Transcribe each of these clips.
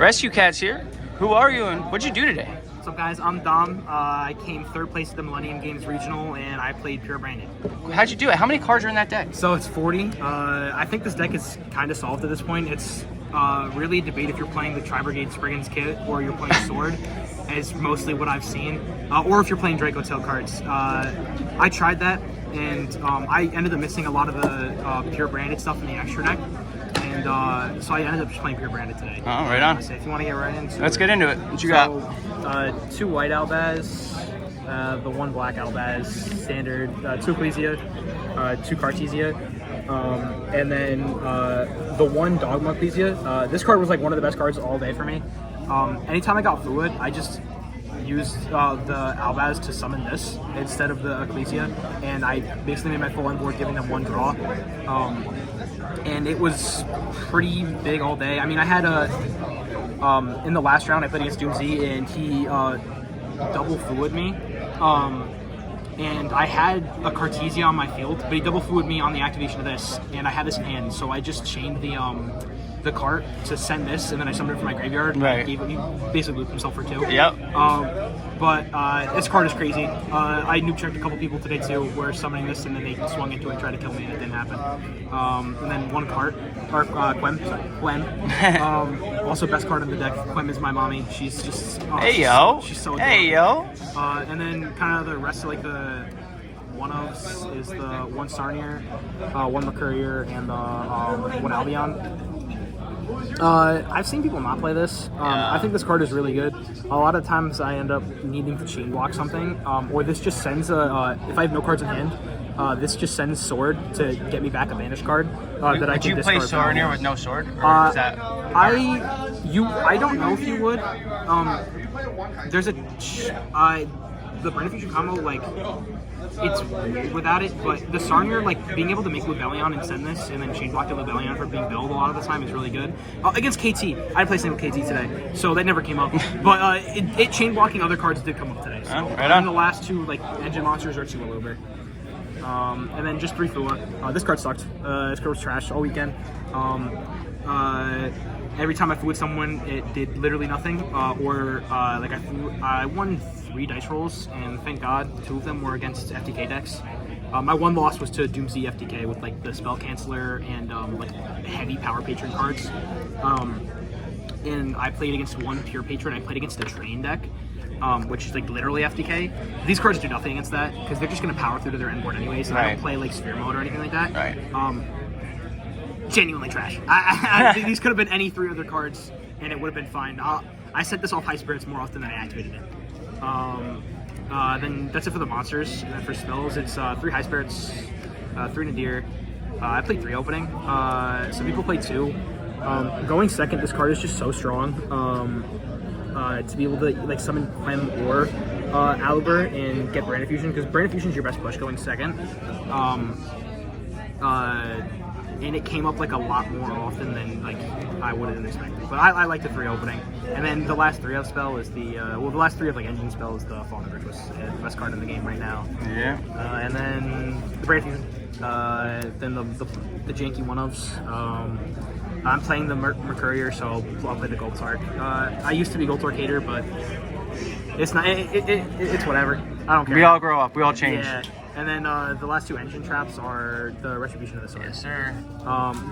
Rescue Cat's here. Who are you and what'd you do today? What's up, guys? I'm Dom. I came third place at the Millennium Games Regional, and I played Pure Branded. How'd you do it? How many cards are in that deck? So it's 40. I think this deck is kind of solved at this point. It's really a debate if you're playing the Tri-Brigade Spriggan's kit or you're playing Sword, is mostly what I've seen. Or if you're playing Draco Tail cards. I tried that, and I ended up missing a lot of the Pure Branded stuff in the extra deck. And so I ended up just playing Pure Branded today. Oh, right on. So if you want to get right into Let's get into it. What you got? 2 white Albaz, the 1 black Albaz, standard, 2 Ecclesia, 2 Cartesia, and then the 1 Dogma Ecclesia. This card was like one of the best cards all day for me. Anytime I got fluid, I just used the Albaz to summon this instead of the Ecclesia, and I basically made my full end board giving them 1 draw. And it was pretty big all day. I mean, I had in the last round I played against Doomsy, and he double fluid me. And I had a Cartesia on my field, but he double fluid me on the activation of this, and I had this in hand, so I just chained the cart to send this, and then I summoned it from my graveyard. Right. He basically looped himself for 2. Yep. But this card is crazy. I noob checked a couple people today too, where summoning this and then they swung into it and tried to kill me, and it didn't happen. And then 1 cart, or Quem. Also best card in the deck. Quem is my mommy. She's just Hey yo. She's so adorable. Hey yo. And then kind of the rest of like the one-ofs is the 1 Sarnier, 1 Mercurier, and the 1 Albion. I've seen people not play this. I think this card is really good. A lot of times I end up needing to chain block something, or this just sends a, if I have no cards in hand, this just sends Sword to get me back a Vanish card that I can discard. Would you play Sarnier with no sword? Or is that I don't know if you would. There's the Beneficial combo, like, it's weird without it, but the Sarnier, like, being able to make Lubellion and send this, and then chain block the Lubellion for being build a lot of the time is really good. Against KT, I played something with KT today, so that never came up. But it chain blocking other cards did come up today. So right on. And the last 2, like, engine monsters are 2 Aluber. And then just 3 Fua. This card sucked. This card was trash all weekend. Every time I flew with someone, it did literally nothing. Like I won 3 dice rolls, and thank God 2 of them were against FTK decks. My 1 loss was to Doomsy FTK with like the Spell Canceller and like heavy Power Patron cards. And I played against 1 Pure Patron. I played against a Train deck, which is like literally FTK. These cards do nothing against that because they're just going to power through to their end board anyways. So I don't play like Sphere Mode or anything like that. Right. Genuinely trash. These could have been any 3 other cards, and it would have been fine. I set this off High Spirits more often than I activated it. Then that's it for the monsters. And then for spells, it's 3 High Spirits, 3 Nadir. I played 3 opening. Some people played 2. Going second, this card is just so strong. To be able to like summon Clem or Aluber and get Brand Fusion, because Brand Fusion is your best push going second. And it came up like a lot more often than like I would have expected. But I like the 3 opening. And then the last 3 of spell is the last 3 of like engine spell is the Fallen Rich, was the best card in the game right now. Yeah. And then the Brand Fusion. Then the janky one-ofs. I'm playing the Mercurier, so I'll play the Gold Tark. I used to be Gold Tark hater, but it's not. It's whatever. I don't care. We all grow up. We all change. Yeah. And then the last 2 engine traps are the Retribution of the Sword. Yes, sir.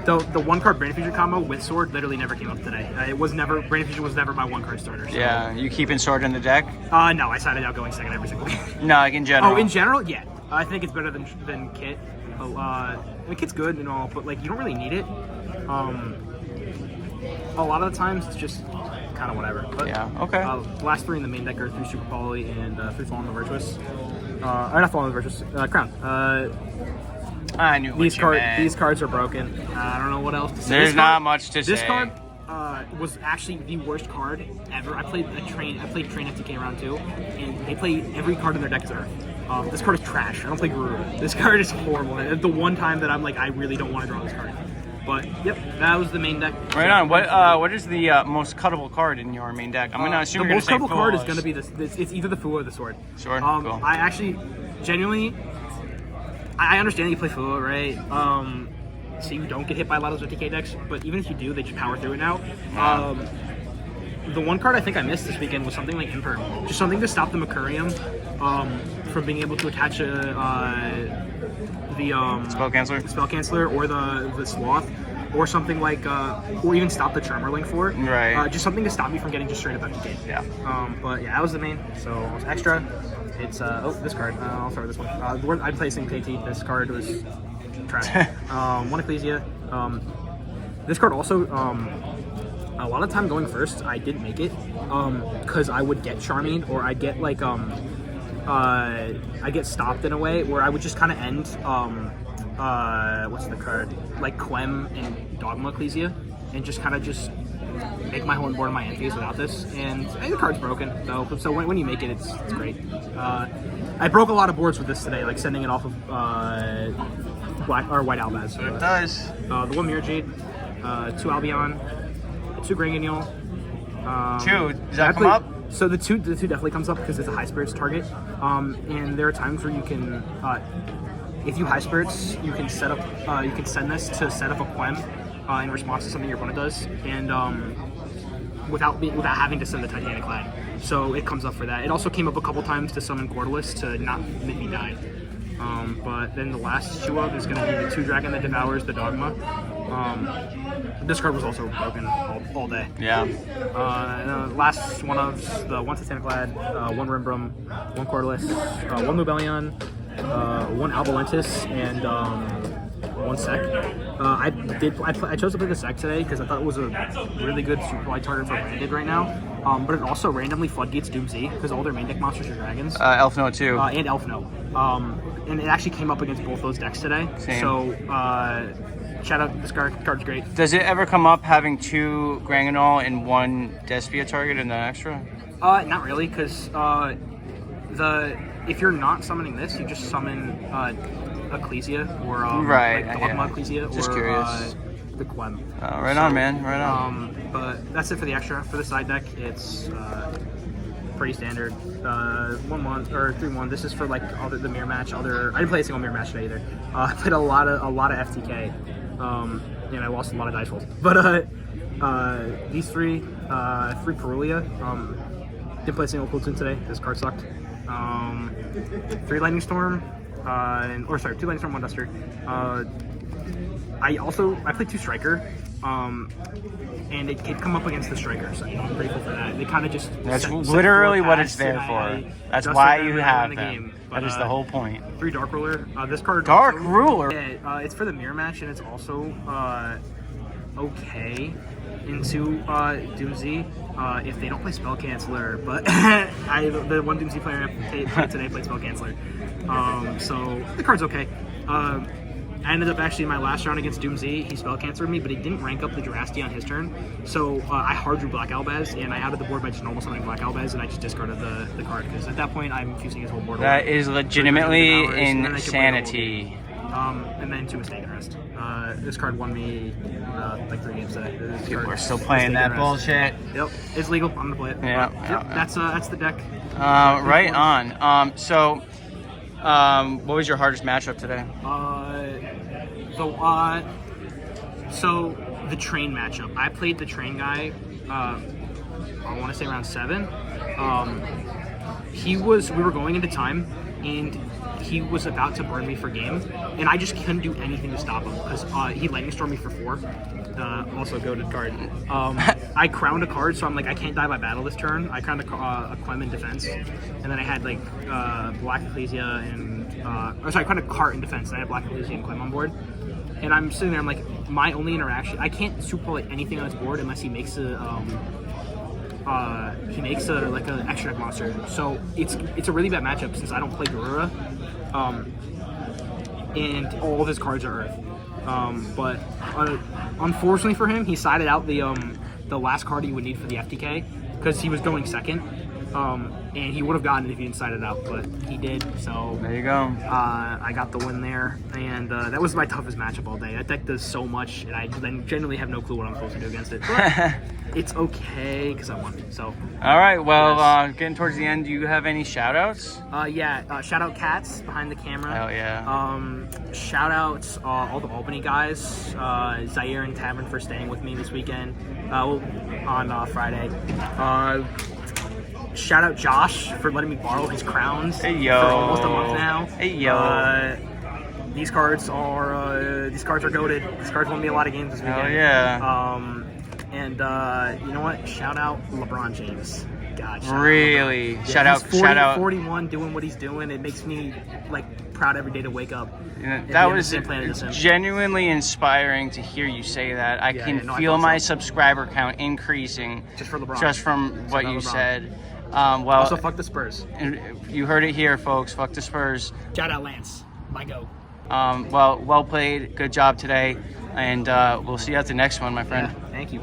The 1 card Brand Fusion combo with Sword literally never came up today. Brand Fusion was never my 1 card starter. So. Yeah, you keeping Sword in the deck? No, I sided out going second every single game. No, like in general. Oh, in general, yeah. I think it's better than Kit. The Kit's good and all, but like you don't really need it. A lot of the times it's just kind of whatever. But, yeah. Okay. Last 3 in the main deck are 3 Super Poly and 3 Fallen the Virtuous. Or not Fallen the Virtuous. Crown. I knew these cards are broken. I don't know what else to say. There's not much to say. This card was actually the worst card ever. I played Train FTK round 2, and they play every card in their deck as Earth. This card is trash. I don't play Guru. This card is horrible. And the one time that I'm like, I really don't want to draw this card. But yep, that was the main deck. Right on. What is the most cuttable card in your main deck? I'm gonna assume the you're most gonna say cuttable card is Fools. gonna be this. It's either the Fua or the Sword. Sword. Cool. I actually, genuinely, I understand that you play Fua, right? So you don't get hit by a lot of those TK decks, but even if you do, they just power through it now. the one card I think I missed this weekend was something like Imperm. Just something to stop the Mercurium from being able to attach the Spell Canceller? Spell Canceller or the Sloth. Or something like, or even stop the Charmerling for it. Right. Just something to stop me from getting just straight up FTK. Yeah. But yeah, that was the main. So extra. It's this card. I'll start with this one. I'm placing KT. This card was trash. One Ecclesia. This card also. A lot of time going first, I didn't make it because I would get Charming or I'd get like I get stopped in a way where I would just kind of end. What's the card? Like Quem and Dogma Ecclesia, and just kind of make my whole board of my empties without this. And the card's broken, though. So when you make it, it's great. I broke a lot of boards with this today, like sending it off of White Albaz. So it does. The one Mirror Jade, 2 Albion, 2 Granganule. 2? Does that come up? So the two definitely comes up because it's a high spirits target. And there are times where you can. If you high spirits, you can set up. You can send this to set up a Quem in response to something your opponent does, and without having to send the Titanic Lad. So it comes up for that. It also came up a couple times to summon Cordeless to not make me die. But then the last shoe up is going to be the 2 Dragon that devours the Dogma. This card was also broken all day. Yeah. Last one of the 1 Titanic Lad, 1 Rimbrum, 1 Cordeless, 1 Lubellion. 1 Albalentis and 1 Sec. I chose to play the Sec today because I thought it was a really good super light target for Branded right now. But it also randomly floodgates Doom Z because all their main deck monsters are dragons. Elf Note too. And Elf Note. And it actually came up against both those decks today. Same. So shout out, this card's great. Does it ever come up having 2 Granganol and 1 Despia target in the extra? Not really, because if you're not summoning this, you just summon Ecclesia or right, like Dogma Ecclesia just or curious. The Quem. Right on, man. Right on. But that's it for the extra. For the side deck, it's pretty standard. 1/1 or 3/1. This is for like the mirror match. I didn't play a single mirror match today either. I played a lot of FTK, and I lost a lot of dice rolls. But these three Perulia. Didn't play a single Cool Tune today. This card sucked. 3 Lightning Storm, 2 Lightning Storm, 1 Duster. I played 2 Striker, and it could come up against the Striker, so I'm grateful for that. They kind of just that's literally what it's there for. That's why you have them. Game. But, that is the whole point. 3 Dark Ruler. This card. Dark also, Ruler. Yeah, it's for the mirror match, and it's also okay into Doomsday if they don't play Spell Canceller, but the one Doomsday player I played today played Spell Canceller, so the card's okay. I ended up actually in my last round against Doomsday, he Spell Canceled me, but he didn't rank up the Jurasti on his turn, so I hard drew Black Albaz, and I added the board by just normal summoning Black Albaz, and I just discarded the card, because at that point I'm fusing his whole board. That is legitimately insanity. And then 2 Mistaken Rest. This card won me like 3 games today. People are still playing that bullshit. Yep, it's legal. I'm gonna play it. Yeah. That's the deck. Right on. So, what was your hardest matchup today? So the train matchup. I played the train guy. I want to say around 7. We were going into time, and he was about to burn me for game, and I just couldn't do anything to stop him because he lightning stormed me for 4. Also goated card. I crowned a card, so I'm like, I can't die by battle this turn. I crowned a Quem in defense, and then I had like Black Ecclesia and I crowned a cart in defense, and I had Black Ecclesia and Quem on board. And I'm sitting there, I'm like, my only interaction, I can't super like anything on his board unless he makes a like an extra deck monster. So it's a really bad matchup since I don't play Garura, and all of his cards are Earth. But unfortunately for him, he sided out the last card he would need for the FTK because he was going second. and he would have gotten it if he didn't sign it out, but he did. So There you go. I got the win there, and that was my toughest matchup all day. That deck does so much, and I then generally have no clue what I'm supposed to do against it. But it's okay because I won. So All right. Well, Yes. getting towards the end, do you have any shout outs? shout out Cats behind the camera. Hell yeah. Shout outs all the Albany guys, Zaire and Tavern for staying with me this weekend on Friday. Shout out Josh for letting me borrow his crowns Hey, yo. for almost a month now. Hey, yo. These cards are goated. These cards won me a lot of games this weekend. Hell yeah. And you know what? Shout out LeBron James. God, shout Really? out. Shout He's out. 40, Shout out. 41, doing what he's doing. It makes me proud every day to wake up. You know, and be that on the was same planet as him. genuinely inspiring to hear you say that. I Yeah, can yeah, no, I feel thought my so. subscriber count increasing Just for LeBron. just from what about you LeBron. said. Well, Also, fuck the Spurs. you heard it here, folks. Fuck the Spurs. Shout out Lance. My go. Well played. Good job today. And we'll see you at the next one, my friend. Yeah, thank you.